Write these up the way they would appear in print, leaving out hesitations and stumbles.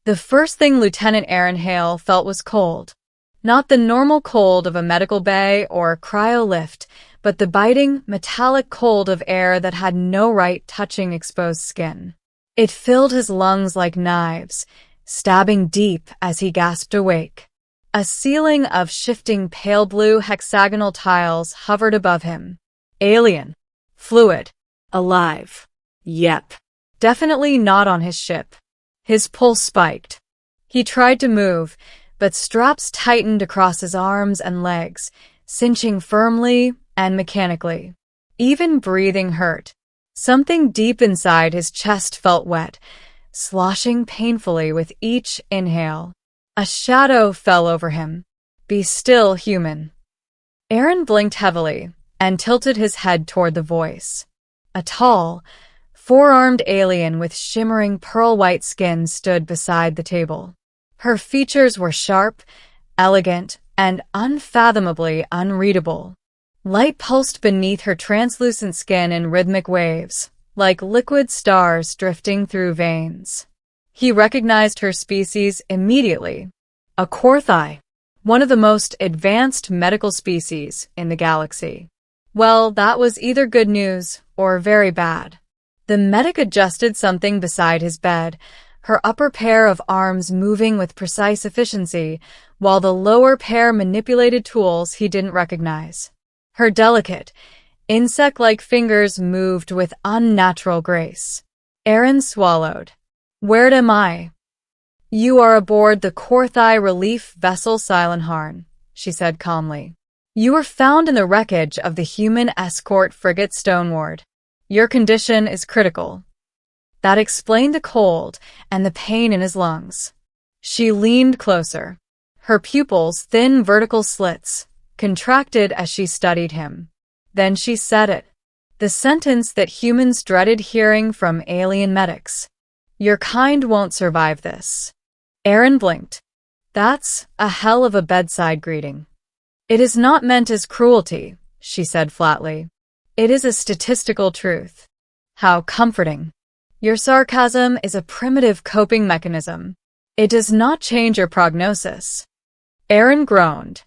The first thing Lieutenant Aaron Hale felt was cold. Not the normal cold of a medical bay or cryo lift, but the biting, metallic cold of air that had no right touching exposed skin. It filled his lungs like knives, stabbing deep as he gasped awake. A ceiling of shifting pale blue hexagonal tiles hovered above him. Alien. Fluid. Alive. Yep. Definitely not on his ship. His pulse spiked. He tried to move, but straps tightened across his arms and legs, cinching firmly and mechanically. Even breathing hurt. Something deep inside his chest felt wet, sloshing painfully with each inhale. A shadow fell over him. Be still, human. Aaron blinked heavily and tilted his head toward the voice. A tall, four-armed alien with shimmering pearl-white skin stood beside the table. Her features were sharp, elegant, and unfathomably unreadable. Light pulsed beneath her translucent skin in rhythmic waves, like liquid stars drifting through veins. He recognized her species immediately. A Korthai, one of the most advanced medical species in the galaxy. Well, that was either good news or very bad. The medic adjusted something beside his bed, her upper pair of arms moving with precise efficiency, while the lower pair manipulated tools he didn't recognize. Her delicate, insect-like fingers moved with unnatural grace. Aaron swallowed. Where am I? You are aboard the Korthai relief vessel Silenharn, she said calmly. You were found in the wreckage of the human escort frigate Stoneward. Your condition is critical. That explained the cold and the pain in his lungs. She leaned closer. Her pupils, thin vertical slits, contracted as she studied him. Then she said it. The sentence that humans dreaded hearing from alien medics. Your kind won't survive this. Aaron blinked. That's a hell of a bedside greeting. It is not meant as cruelty, she said flatly. It is a statistical truth. How comforting. Your sarcasm is a primitive coping mechanism. It does not change your prognosis. Aaron groaned.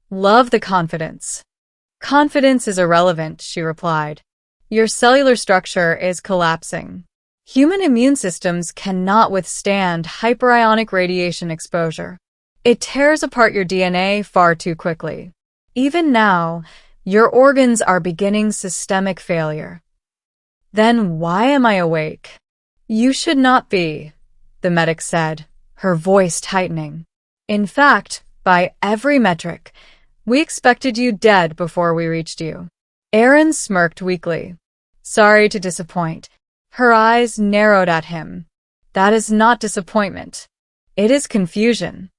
Love the confidence. Confidence is irrelevant, she replied. Your cellular structure is collapsing. Human immune systems cannot withstand hyperionic radiation exposure. It tears apart your DNA far too quickly. Even now, your organs are beginning systemic failure. Then why am I awake? You should not be, the medic said, her voice tightening. In fact, by every metric, we expected you dead before we reached you. Aaron smirked weakly. Sorry to disappoint. Her eyes narrowed at him. That is not disappointment. It is confusion.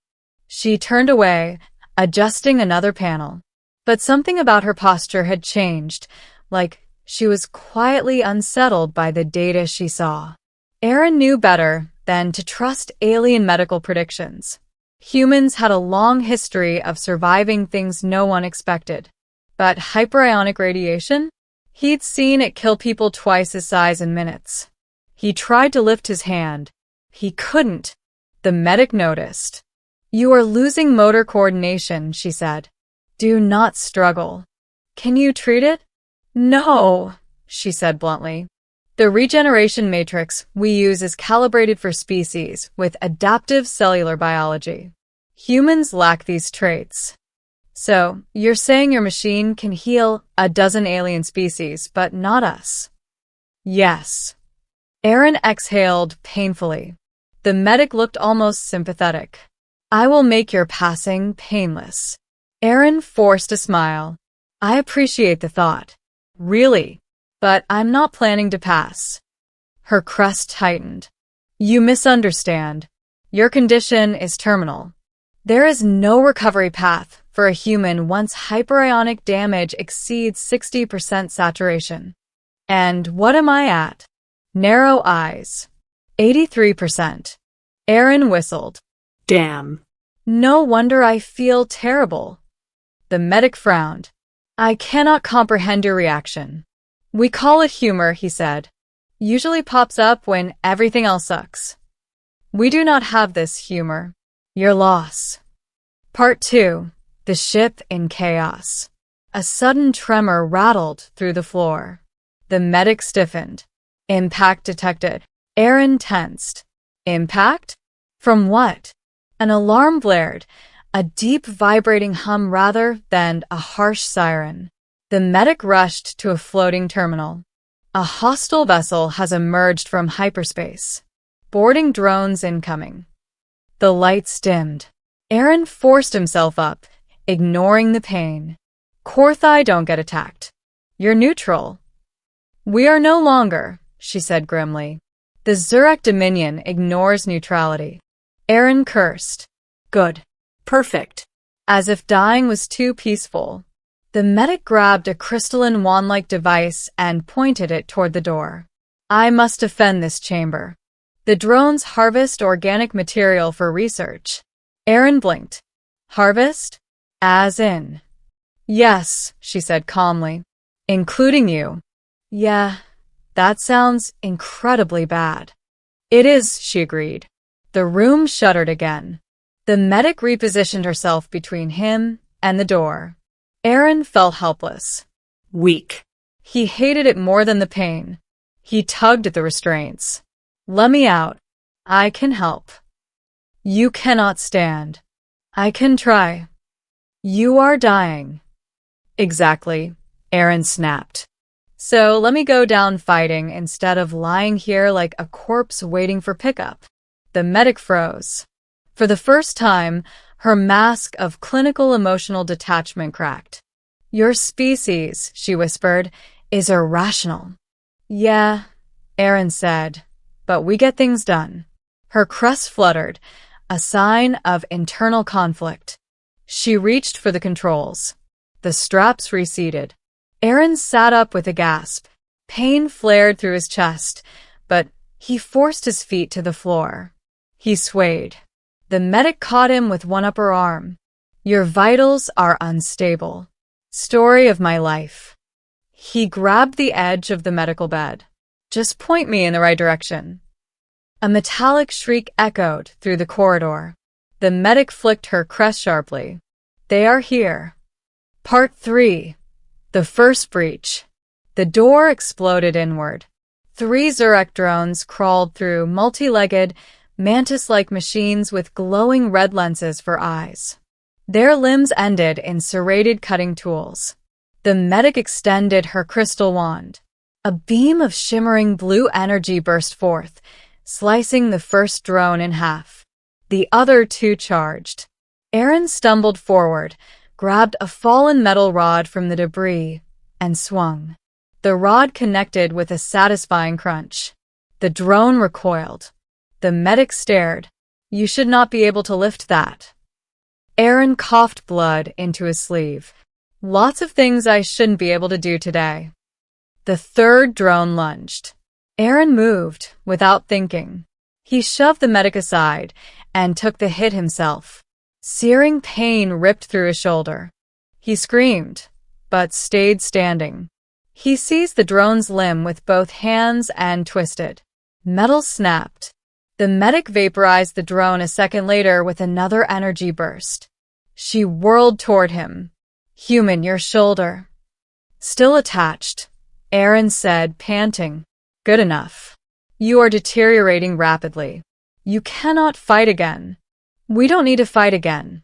She turned away, adjusting another panel. But something about her posture had changed, like she was quietly unsettled by the data she saw. Aaron knew better than to trust alien medical predictions. Humans had a long history of surviving things no one expected. But hyperionic radiation? He'd seen it kill people twice his size in minutes. He tried to lift his hand. He couldn't. The medic noticed. You are losing motor coordination, she said. Do not struggle. Can you treat it? No, she said bluntly. The regeneration matrix we use is calibrated for species with adaptive cellular biology. Humans lack these traits. So, you're saying your machine can heal a dozen alien species, but not us? Yes. Aaron exhaled painfully. The medic looked almost sympathetic. I will make your passing painless. Aaron forced a smile. I appreciate the thought. Really? But I'm not planning to pass. Her crest tightened. You misunderstand. Your condition is terminal. There is no recovery path for a human once hyperionic damage exceeds 60% saturation. And what am I at? Narrow eyes. 83%. Aaron whistled. Damn. No wonder I feel terrible. The medic frowned. I cannot comprehend your reaction. We call it humor, he said. Usually pops up when everything else sucks. We do not have this humor. Your loss. Part 2. The ship in chaos. A sudden tremor rattled through the floor. The medic stiffened. Impact detected. Aaron tensed. Impact? From what? An alarm blared, a deep vibrating hum rather than a harsh siren. The medic rushed to a floating terminal. A hostile vessel has emerged from hyperspace. Boarding drones incoming. The lights dimmed. Aaron forced himself up, ignoring the pain. Korthai don't get attacked. You're neutral. We are no longer, she said grimly. The Zurek Dominion ignores neutrality. Aaron cursed. Good. Perfect. As if dying was too peaceful. The medic grabbed a crystalline wand-like device and pointed it toward the door. I must defend this chamber. The drones harvest organic material for research. Aaron blinked. Harvest? As in? Yes, she said calmly. Including you. Yeah, that sounds incredibly bad. It is, she agreed. The room shuddered again. The medic repositioned herself between him and the door. Aaron felt helpless. Weak. He hated it more than the pain. He tugged at the restraints. Let me out. I can help. You cannot stand. I can try. You are dying. Exactly, Aaron snapped. So let me go down fighting instead of lying here like a corpse waiting for pickup. The medic froze. For the first time, her mask of clinical emotional detachment cracked. Your species, she whispered, is irrational. Yeah, Aaron said, but we get things done. Her crest fluttered, a sign of internal conflict. She reached for the controls. The straps receded. Aaron sat up with a gasp. Pain flared through his chest, but he forced his feet to the floor. He swayed. The medic caught him with one upper arm. Your vitals are unstable. Story of my life. He grabbed the edge of the medical bed. Just point me in the right direction. A metallic shriek echoed through the corridor. The medic flicked her crest sharply. They are here. Part 3. The first breach. The door exploded inward. 3 Zurek drones crawled through multi-legged, mantis-like machines with glowing red lenses for eyes. Their limbs ended in serrated cutting tools. The medic extended her crystal wand. A beam of shimmering blue energy burst forth, slicing the first drone in half. The other 2 charged. Aaron stumbled forward, grabbed a fallen metal rod from the debris, and swung. The rod connected with a satisfying crunch. The drone recoiled. The medic stared. You should not be able to lift that. Aaron coughed blood into his sleeve. Lots of things I shouldn't be able to do today. The third drone lunged. Aaron moved without thinking. He shoved the medic aside and took the hit himself. Searing pain ripped through his shoulder. He screamed, but stayed standing. He seized the drone's limb with both hands and twisted. Metal snapped. The medic vaporized the drone a second later with another energy burst. She whirled toward him. Human, your shoulder. Still attached, Aaron said, panting. Good enough. You are deteriorating rapidly. You cannot fight again. We don't need to fight again,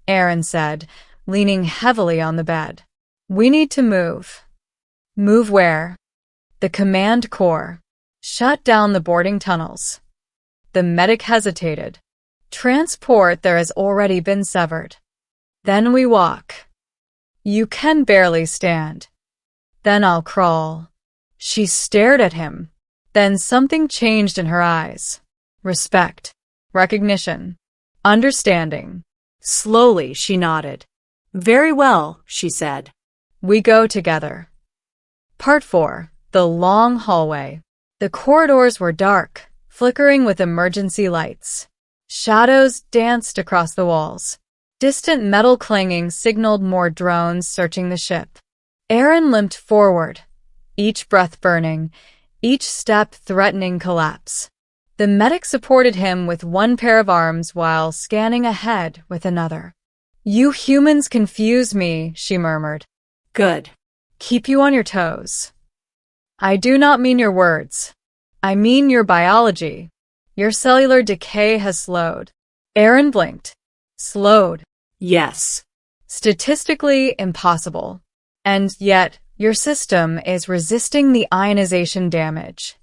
Aaron said, leaning heavily on the bed. We need to move. Move where? The command core. Shut down the boarding tunnels. The medic hesitated. Transport there has already been severed. Then we walk. You can barely stand. Then I'll crawl. She stared at him. Then something changed in her eyes. Respect. Recognition. Understanding. Slowly, she nodded. Very well, she said. We go together. Part 4. The long hallway. The corridors were dark, flickering with emergency lights. Shadows danced across the walls. Distant metal clanging signaled more drones searching the ship. Aaron limped forward, each breath burning, each step threatening collapse. The medic supported him with one pair of arms while scanning ahead with another. "You humans confuse me," she murmured. "Good. "Keep you on your toes." "I do not mean your words. I mean your biology. Your cellular decay has slowed." Aaron blinked. "Slowed?" "Yes." "Statistically impossible. And yet, your system is resisting the ionization damage."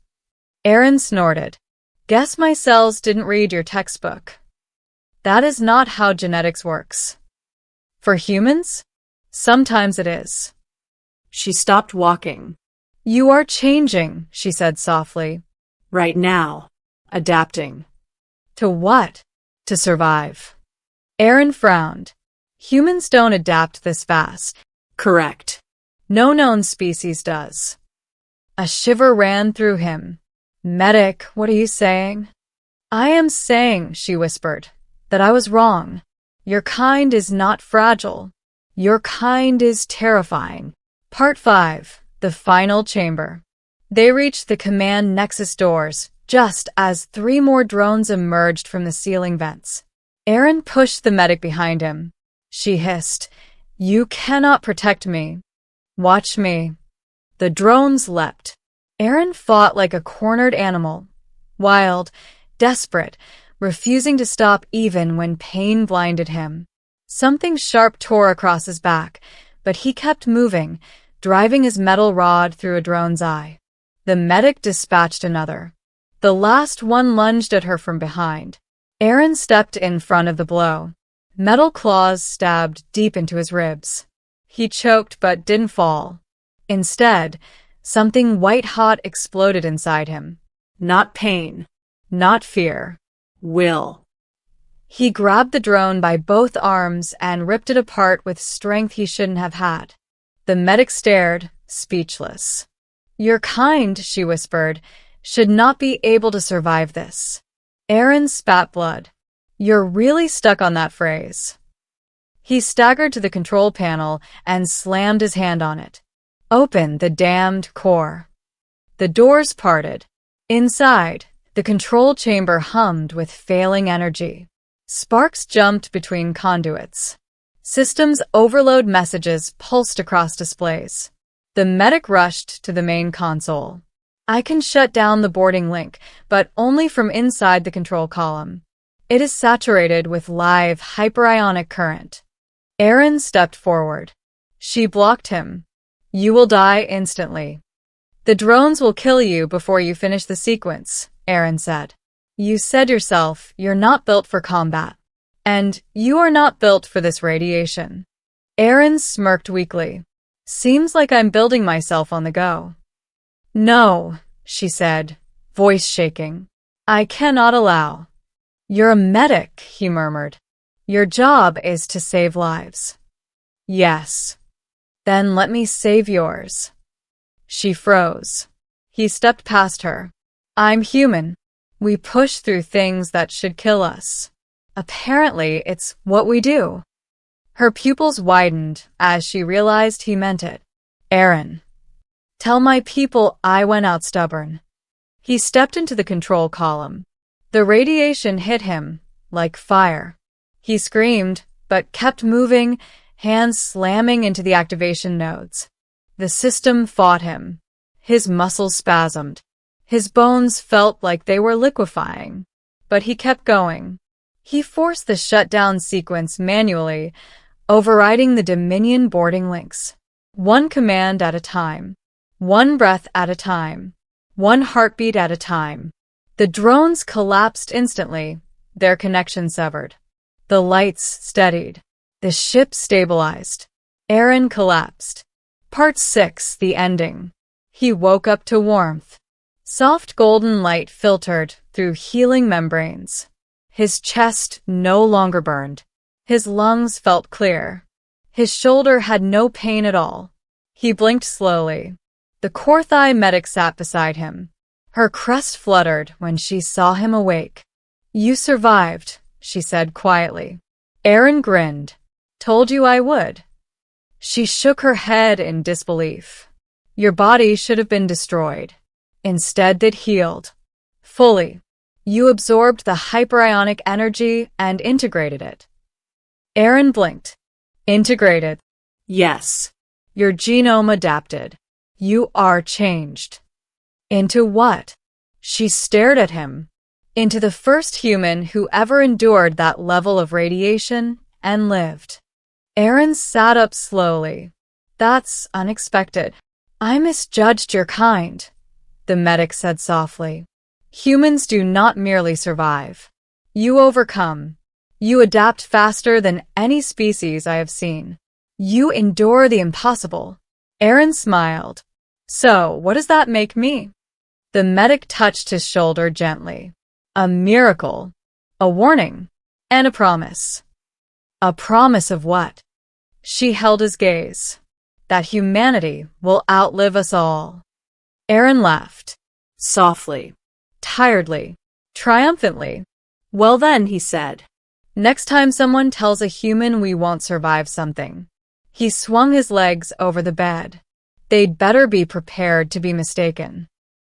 Aaron snorted. "Guess my cells didn't read your textbook. That is not how genetics works. For humans, sometimes it is." She stopped walking. "You are changing," she said softly. "Right now. Adapting." "To what?" "To survive." Aaron frowned. "Humans don't adapt this fast." "Correct." "No known species does." A shiver ran through him. "Medic, what are you saying?" "I am saying," she whispered, "that I was wrong. Your kind is not fragile. Your kind is terrifying." Part 5. The Final Chamber. They reached the command nexus doors just as 3 more drones emerged from the ceiling vents. Aaron pushed the medic behind him. She hissed, "You cannot protect me. Watch me." The drones leapt. Aaron fought like a cornered animal, wild, desperate, refusing to stop even when pain blinded him. Something sharp tore across his back, but he kept moving, driving his metal rod through a drone's eye. The medic dispatched another. The last one lunged at her from behind. Aaron stepped in front of the blow. Metal claws stabbed deep into his ribs. He choked but didn't fall. Instead, something white-hot exploded inside him. Not pain. Not fear. Will. He grabbed the drone by both arms and ripped it apart with strength he shouldn't have had. The medic stared, speechless. "Your kind," she whispered, "should not be able to survive this." Aaron spat blood. "You're really stuck on that phrase." He staggered to the control panel and slammed his hand on it. "Open the damned core." The doors parted. Inside, the control chamber hummed with failing energy. Sparks jumped between conduits. Systems overload messages pulsed across displays. The medic rushed to the main console. "I can shut down the boarding link, but only from inside the control column. It is saturated with live hyperionic current." Aaron stepped forward. She blocked him. "You will die instantly." "The drones will kill you before you finish the sequence," Aaron said. "You said yourself you're not built for combat. And you are not built for this radiation." Aaron smirked weakly. "Seems like I'm building myself on the go." "No," she said, voice shaking. "I cannot allow." "You're a medic," he murmured. "Your job is to save lives." "Yes." "Then let me save yours." She froze. He stepped past her. "I'm human. We push through things that should kill us. Apparently, it's what we do." Her pupils widened as she realized he meant it. "Aaron, tell my people I went out stubborn." He stepped into the control column. The radiation hit him like fire. He screamed, but kept moving, hands slamming into the activation nodes. The system fought him. His muscles spasmed. His bones felt like they were liquefying. But he kept going. He forced the shutdown sequence manually, overriding the Dominion boarding links. One command at a time. One breath at a time. One heartbeat at a time. The drones collapsed instantly, their connection severed. The lights steadied. The ship stabilized. Aaron collapsed. Part 6. The Ending. He woke up to warmth. Soft golden light filtered through healing membranes. His chest no longer burned. His lungs felt clear. His shoulder had no pain at all. He blinked slowly. The Korthai medic sat beside him. Her crest fluttered when she saw him awake. "You survived," she said quietly. Aaron grinned. "Told you I would." She shook her head in disbelief. "Your body should have been destroyed. Instead, it healed. Fully. You absorbed the hyperionic energy and integrated it. Aaron blinked. Integrated. Yes. Your genome adapted. You are changed. Into what? She stared at him. Into the first human who ever endured that level of radiation and lived. Aaron sat up slowly. That's unexpected. I misjudged your kind, the medic said softly. Humans do not merely survive. You overcome. You adapt faster than any species I have seen. You endure the impossible. Aaron smiled. So, what does that make me? The medic touched his shoulder gently. A miracle. A warning. And a promise. A promise of what? She held his gaze. That humanity will outlive us all. Aaron laughed. Softly. Tiredly. Triumphantly. Well then, he said. Next time someone tells a human we won't survive something. He swung his legs over the bed. They'd better be prepared to be mistaken.